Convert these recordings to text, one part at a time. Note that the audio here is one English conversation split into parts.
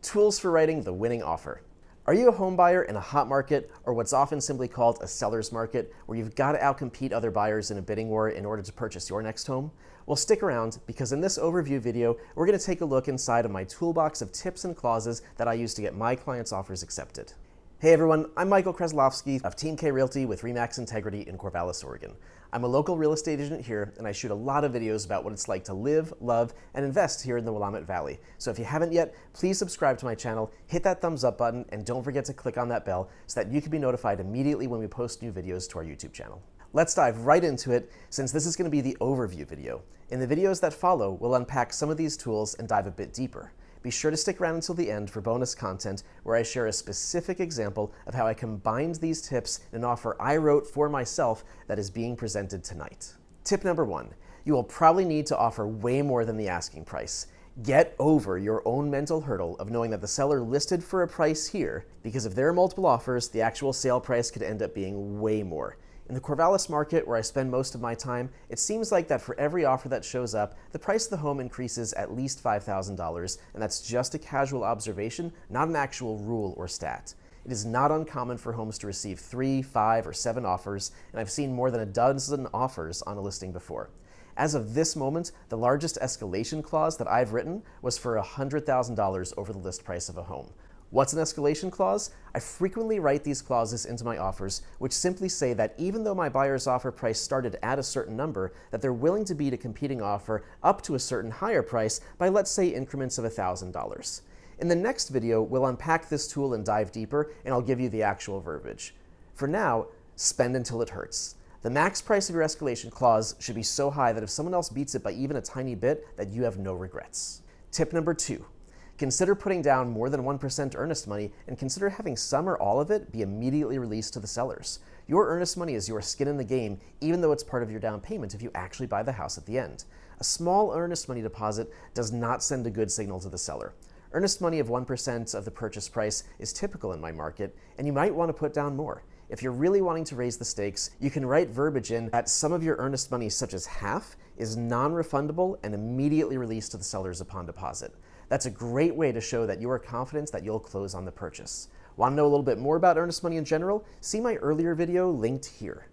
Tools for writing the winning offer. Are you a home buyer in a hot market, or what's often simply called a seller's market, where you've got to outcompete other buyers in a bidding war in order to purchase your next home? Well, stick around, because in this overview video, we're going to take a look inside of my toolbox of tips and clauses that I use to get my clients' offers accepted. Hey everyone, I'm Michael Kreslowski of Team K Realty with RE/MAX Integrity in Corvallis, Oregon. I'm a local real estate agent here, and I shoot a lot of videos about what it's like to live, love, and invest here in the Willamette Valley. So if you haven't yet, please subscribe to my channel, hit that thumbs up button, and don't forget to click on that bell so that you can be notified immediately when we post new videos to our YouTube channel. Let's dive right into it, since this is going to be the overview video. In the videos that follow, we'll unpack some of these tools and dive a bit deeper. Be sure to stick around until the end for bonus content where I share a specific example of how I combined these tips in an offer I wrote for myself that is being presented tonight. Tip number 1, you will probably need to offer way more than the asking price. Get over your own mental hurdle of knowing that the seller listed for a price here, because if there are multiple offers, the actual sale price could end up being way more. In the Corvallis market, where I spend most of my time, it seems like that for every offer that shows up, the price of the home increases at least $5,000, and that's just a casual observation, not an actual rule or stat. It is not uncommon for homes to receive 3, 5, or 7 offers, and I've seen more than a dozen offers on a listing before. As of this moment, the largest escalation clause that I've written was for $100,000 over the list price of a home. What's an escalation clause? I frequently write these clauses into my offers, which simply say that even though my buyer's offer price started at a certain number, that they're willing to beat a competing offer up to a certain higher price by, let's say, increments of $1,000. In the next video, we'll unpack this tool and dive deeper, and I'll give you the actual verbiage. For now, spend until it hurts. The max price of your escalation clause should be so high that if someone else beats it by even a tiny bit, that you have no regrets. Tip number 2. Consider putting down more than 1% earnest money, and consider having some or all of it be immediately released to the sellers. Your earnest money is your skin in the game, even though it's part of your down payment if you actually buy the house at the end. A small earnest money deposit does not send a good signal to the seller. Earnest money of 1% of the purchase price is typical in my market, and you might want to put down more. If you're really wanting to raise the stakes, you can write verbiage in that some of your earnest money, such as half, is non-refundable and immediately released to the sellers upon deposit. That's a great way to show that you are confident that you'll close on the purchase. Want to know a little bit more about earnest money in general? See my earlier video linked here.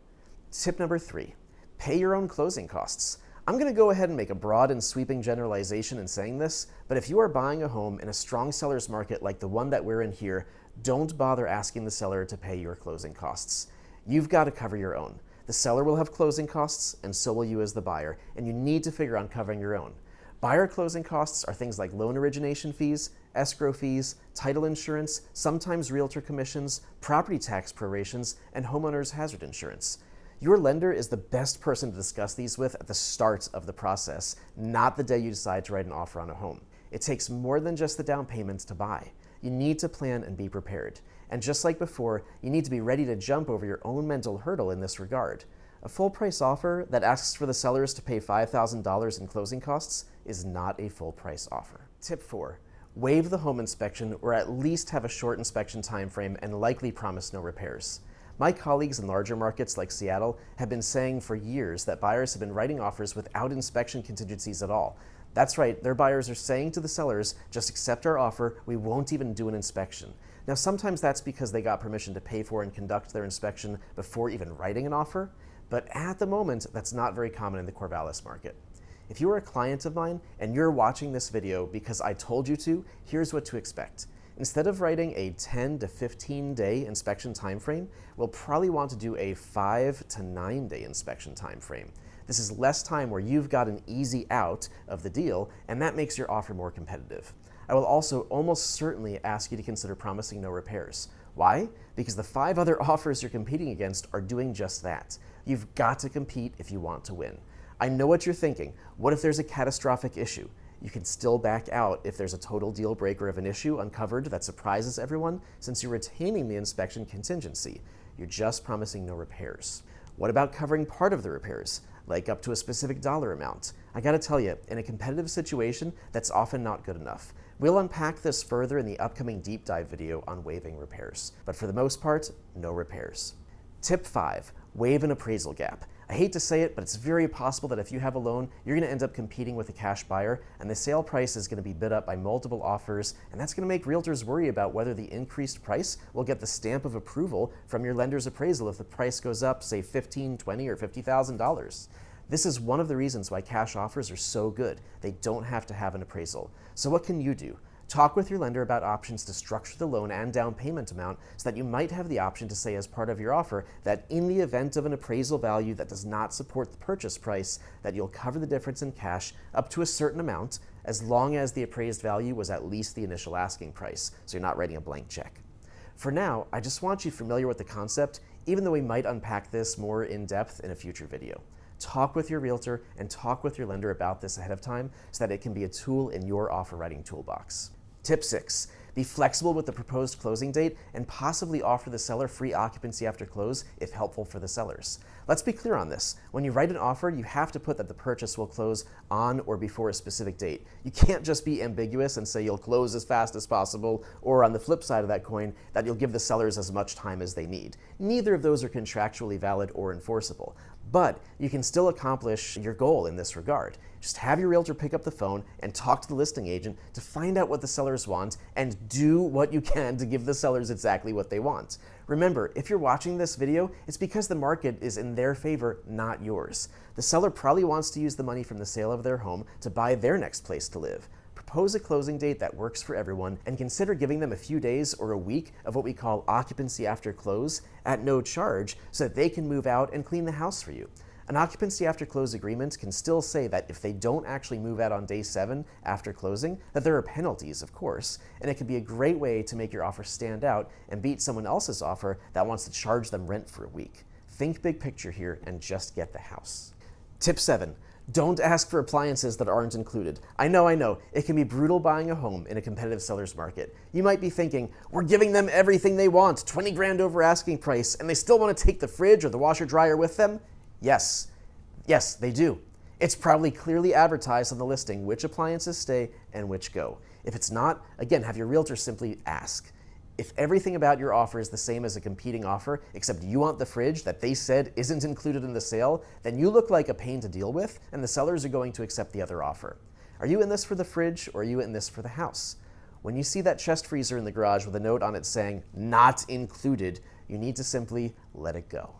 Tip number 3, pay your own closing costs. I'm going to go ahead and make a broad and sweeping generalization in saying this, but if you are buying a home in a strong seller's market like the one that we're in here, don't bother asking the seller to pay your closing costs. You've got to cover your own. The seller will have closing costs, and so will you as the buyer, and you need to figure on covering your own. Buyer closing costs are things like loan origination fees, escrow fees, title insurance, sometimes realtor commissions, property tax prorations, and homeowner's hazard insurance. Your lender is the best person to discuss these with at the start of the process, not the day you decide to write an offer on a home. It takes more than just the down payment to buy. You need to plan and be prepared. And just like before, you need to be ready to jump over your own mental hurdle in this regard. A full price offer that asks for the sellers to pay $5,000 in closing costs is not a full price offer. Tip 4, waive the home inspection, or at least have a short inspection time frame and likely promise no repairs. My colleagues in larger markets like Seattle have been saying for years that buyers have been writing offers without inspection contingencies at all. That's right, their buyers are saying to the sellers, just accept our offer, we won't even do an inspection. Now sometimes that's because they got permission to pay for and conduct their inspection before even writing an offer, but at the moment, that's not very common in the Corvallis market. If you are a client of mine and you're watching this video because I told you to, here's what to expect. Instead of writing a 10 to 15 day inspection time frame, we'll probably want to do a 5 to 9 day inspection time frame. This is less time where you've got an easy out of the deal, and that makes your offer more competitive. I will also almost certainly ask you to consider promising no repairs. Why? Because the 5 other offers you're competing against are doing just that. You've got to compete if you want to win. I know what you're thinking. What if there's a catastrophic issue? You can still back out if there's a total deal breaker of an issue uncovered that surprises everyone, since you're retaining the inspection contingency. You're just promising no repairs. What about covering part of the repairs, like up to a specific dollar amount? I gotta tell you, in a competitive situation, that's often not good enough. We'll unpack this further in the upcoming deep dive video on waiving repairs, but for the most part, no repairs. Tip 5, waive an appraisal gap. I hate to say it, but it's very possible that if you have a loan, you're going to end up competing with a cash buyer, and the sale price is going to be bid up by multiple offers, and that's going to make realtors worry about whether the increased price will get the stamp of approval from your lender's appraisal if the price goes up, say $15,000, $20,000, or $50,000. This is one of the reasons why cash offers are so good. They don't have to have an appraisal. So what can you do? Talk with your lender about options to structure the loan and down payment amount so that you might have the option to say as part of your offer that in the event of an appraisal value that does not support the purchase price, that you'll cover the difference in cash up to a certain amount as long as the appraised value was at least the initial asking price, so you're not writing a blank check. For now, I just want you familiar with the concept, even though we might unpack this more in depth in a future video. Talk with your realtor and talk with your lender about this ahead of time so that it can be a tool in your offer writing toolbox. Tip 6, be flexible with the proposed closing date and possibly offer the seller free occupancy after close if helpful for the sellers. Let's be clear on this. When you write an offer, you have to put that the purchase will close on or before a specific date. You can't just be ambiguous and say you'll close as fast as possible, or on the flip side of that coin, that you'll give the sellers as much time as they need. Neither of those are contractually valid or enforceable. But you can still accomplish your goal in this regard. Just have your realtor pick up the phone and talk to the listing agent to find out what the sellers want and do what you can to give the sellers exactly what they want. Remember, if you're watching this video, it's because the market is in their favor, not yours. The seller probably wants to use the money from the sale of their home to buy their next place to live. Propose a closing date that works for everyone and consider giving them a few days or a week of what we call occupancy after close at no charge so that they can move out and clean the house for you. An occupancy after close agreement can still say that if they don't actually move out on day 7 after closing, that there are penalties, of course, and it can be a great way to make your offer stand out and beat someone else's offer that wants to charge them rent for a week. Think big picture here and just get the house. Tip 7. Don't ask for appliances that aren't included. I know, it can be brutal buying a home in a competitive seller's market. You might be thinking, we're giving them everything they want, 20 grand over asking price, and they still want to take the fridge or the washer dryer with them? Yes, they do. It's probably clearly advertised on the listing which appliances stay and which go. If it's not, again, have your realtor simply ask. If everything about your offer is the same as a competing offer, except you want the fridge that they said isn't included in the sale, then you look like a pain to deal with, and the sellers are going to accept the other offer. Are you in this for the fridge, or are you in this for the house? When you see that chest freezer in the garage with a note on it saying, "Not included," you need to simply let it go.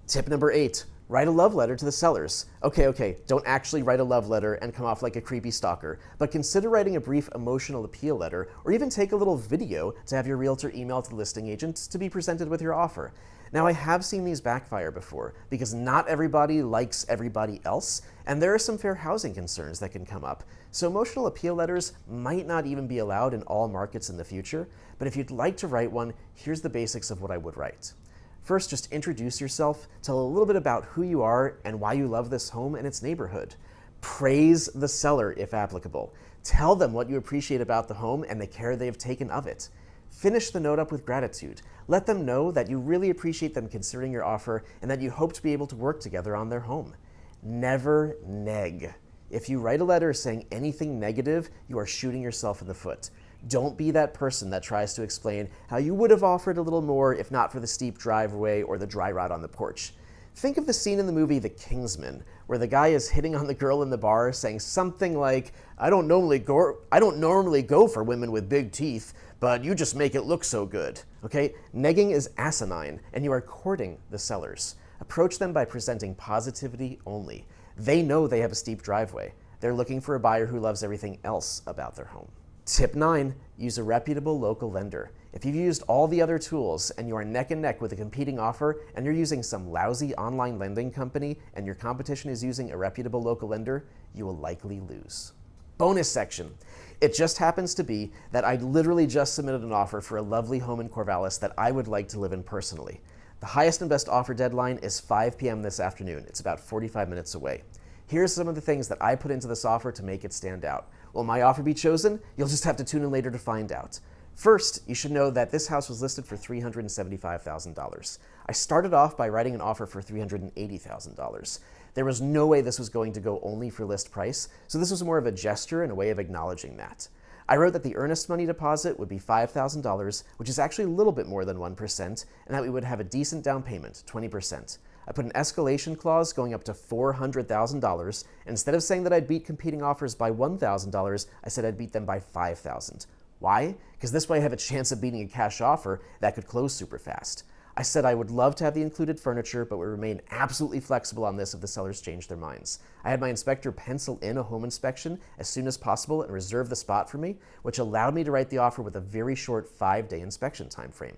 Tip number 8. Write a love letter to the sellers. Okay, don't actually write a love letter and come off like a creepy stalker, but consider writing a brief emotional appeal letter, or even take a little video to have your realtor email to the listing agent to be presented with your offer. Now, I have seen these backfire before, because not everybody likes everybody else, and there are some fair housing concerns that can come up. So emotional appeal letters might not even be allowed in all markets in the future, but if you'd like to write one, here's the basics of what I would write. First, just introduce yourself, tell a little bit about who you are and why you love this home and its neighborhood. Praise the seller if applicable. Tell them what you appreciate about the home and the care they've taken of it. Finish the note up with gratitude. Let them know that you really appreciate them considering your offer and that you hope to be able to work together on their home. Never neg. If you write a letter saying anything negative, you are shooting yourself in the foot. Don't be that person that tries to explain how you would have offered a little more if not for the steep driveway or the dry rot on the porch. Think of the scene in the movie The Kingsman, where the guy is hitting on the girl in the bar saying something like, I don't normally go for women with big teeth, but you just make it look so good. Okay? Negging is asinine, and you are courting the sellers. Approach them by presenting positivity only. They know they have a steep driveway. They're looking for a buyer who loves everything else about their home. Tip 9, use a reputable local lender. If you've used all the other tools and you are neck and neck with a competing offer and you're using some lousy online lending company and your competition is using a reputable local lender, you will likely lose. Bonus section. It just happens to be that I literally just submitted an offer for a lovely home in Corvallis that I would like to live in personally. The highest and best offer deadline is 5 p.m. this afternoon. It's about 45 minutes away. Here's some of the things that I put into this offer to make it stand out. Will my offer be chosen? You'll just have to tune in later to find out. First, you should know that this house was listed for $375,000. I started off by writing an offer for $380,000. There was no way this was going to go only for list price, so this was more of a gesture and a way of acknowledging that. I wrote that the earnest money deposit would be $5,000, which is actually a little bit more than 1%, and that we would have a decent down payment, 20%. I put an escalation clause going up to $400,000. Instead of saying that I'd beat competing offers by $1,000, I said I'd beat them by $5,000. Why? Because this way I have a chance of beating a cash offer that could close super fast. I said I would love to have the included furniture, but would remain absolutely flexible on this if the sellers changed their minds. I had my inspector pencil in a home inspection as soon as possible and reserve the spot for me, which allowed me to write the offer with a very short 5-day inspection time frame.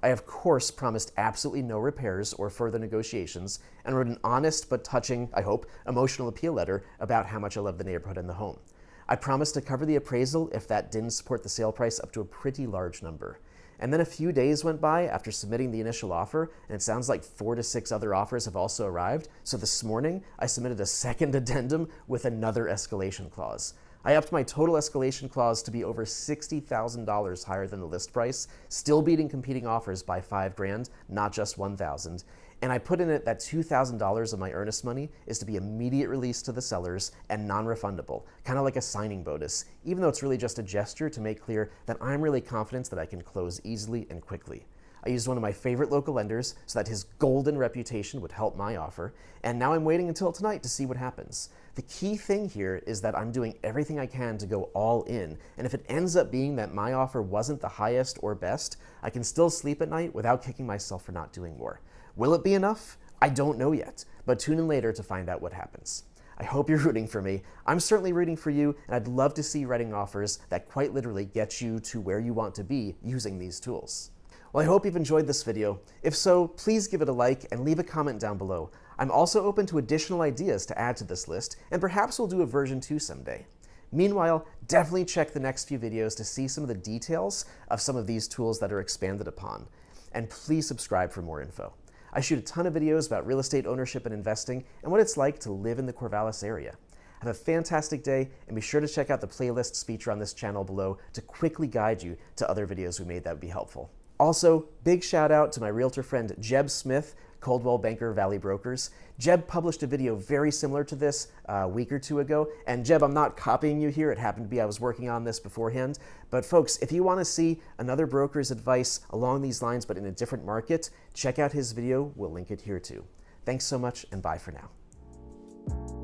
I, of course, promised absolutely no repairs or further negotiations and wrote an honest but touching, I hope, emotional appeal letter about how much I love the neighborhood and the home. I promised to cover the appraisal if that didn't support the sale price up to a pretty large number. And then a few days went by after submitting the initial offer, and it sounds like 4 to 6 other offers have also arrived. So this morning, I submitted a second addendum with another escalation clause. I upped my total escalation clause to be over $60,000 higher than the list price, still beating competing offers by $5,000, not just $1,000. And I put in it that $2,000 of my earnest money is to be immediate release to the sellers and non-refundable, kind of like a signing bonus, even though it's really just a gesture to make clear that I'm really confident that I can close easily and quickly. I used one of my favorite local lenders so that his golden reputation would help my offer, and now I'm waiting until tonight to see what happens. The key thing here is that I'm doing everything I can to go all in, and if it ends up being that my offer wasn't the highest or best, I can still sleep at night without kicking myself for not doing more. Will it be enough? I don't know yet, but tune in later to find out what happens. I hope you're rooting for me. I'm certainly rooting for you, and I'd love to see writing offers that quite literally get you to where you want to be using these tools. Well, I hope you've enjoyed this video. If so, please give it a like and leave a comment down below. I'm also open to additional ideas to add to this list, and perhaps we'll do a version 2 someday. Meanwhile, definitely check the next few videos to see some of the details of some of these tools that are expanded upon. And please subscribe for more info. I shoot a ton of videos about real estate ownership and investing and what it's like to live in the Corvallis area. Have a fantastic day, and be sure to check out the playlists feature on this channel below to quickly guide you to other videos we made that would be helpful. Also, big shout out to my realtor friend Jeb Smith, Coldwell Banker Valley Brokers. Jeb published a video very similar to this a week or 2 ago, and Jeb, I'm not copying you here. It happened to be I was working on this beforehand. But folks, if you want to see another broker's advice along these lines but in a different market, check out his video. We'll link it here too. Thanks so much, and bye for now.